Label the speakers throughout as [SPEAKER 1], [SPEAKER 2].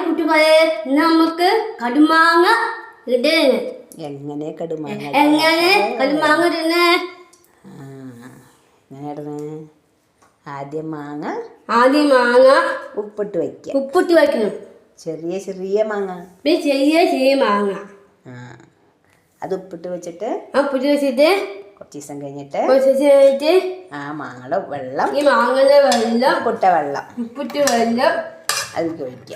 [SPEAKER 1] കൂട്ടുകാരെ നമുക്ക് കടുമാങ്ങ ഇടുന്നു.
[SPEAKER 2] എങ്ങനെ കടുമാങ്ങ
[SPEAKER 1] ഇടുന്നേ?
[SPEAKER 2] എങ്ങനെ ഇടുന്നേ? ആദ്യം മാങ്ങ ഉപ്പിട്ട്
[SPEAKER 1] വെക്കണം.
[SPEAKER 2] ചെറിയ ചെറിയ മാങ്ങ
[SPEAKER 1] മാങ്ങ
[SPEAKER 2] അത് ഉപ്പിട്ട് വെച്ചിട്ട് കുറച്ച് ദിവസം കഴിഞ്ഞിട്ട് ആ മാങ്ങയുടെ വെള്ളം ഉപ്പിട്ട വെള്ളം അതിലേക്ക് ഒഴിക്കുക.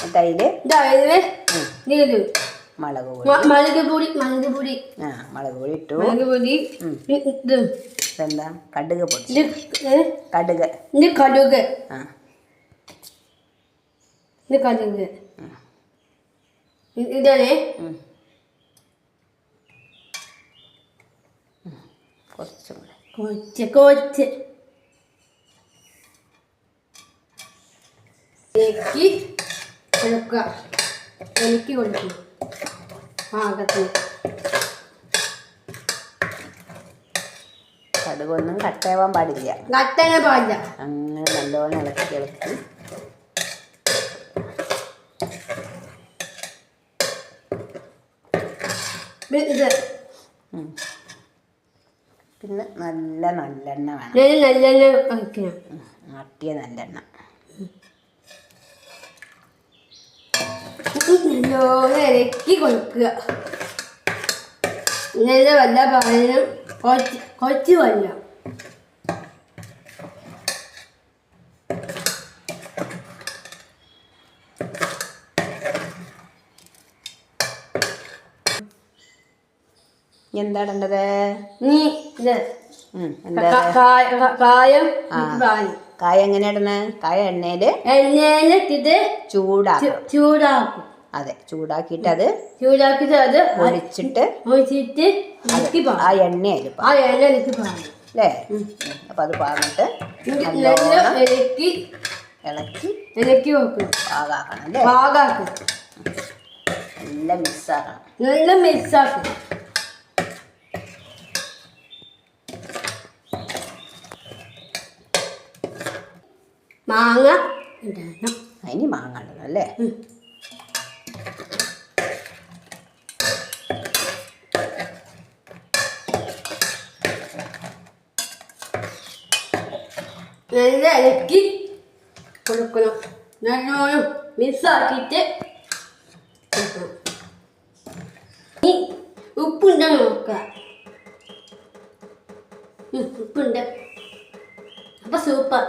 [SPEAKER 2] എന്നിട്ട് അതില് മുളക് പൊടി ഇട്ടു. ഇതെന്താ? കടുക് പൊടി. കടുക്
[SPEAKER 1] ഇതാണ്. കുറച്ച് എനിക്ക് കൊടുക്കും പാകത്തിന്.
[SPEAKER 2] കടുകൊന്നും കട്ടയാവാൻ പാടില്ല. അങ്ങനെ നല്ലോണം ഇളക്കി പിന്നെ നല്ല നല്ലെണ്ണ വേണം. ആട്ടിയ നല്ലെണ്ണ
[SPEAKER 1] ഇളക്കി കൊടുക്കുക. നല്ല വല്ല പാലും കുറച്ച് വെള്ളം.
[SPEAKER 2] എന്താ ഇടേണ്ടത്? കായ എങ്ങനെ ഇടണേ? കായ എണ്ണയിലിട്ടിട്ട് ചൂടാക്കും. അതെ, ചൂടാക്കിയിട്ട് അത് ഒഴിച്ചിട്ട് ആ എണ്ണ അല്ലേ? അപ്പൊ അത് പാർന്നിട്ട് ഇളക്കി പാകാക്കണം അല്ലേ? നല്ല മിക്സാക്കണം.
[SPEAKER 1] മാങ്ങ ഇടണം.
[SPEAKER 2] അതിന് മാങ്ങ ഇടണം അല്ലേ?
[SPEAKER 1] നല്ല ഇളക്കി കൊടുക്കണം. നല്ലോണം മിക്സാക്കിയിട്ട് ഉപ്പുണ്ടോ നോക്കുക. ഉപ്പുണ്ട്. അപ്പൊ സൂപ്പർ.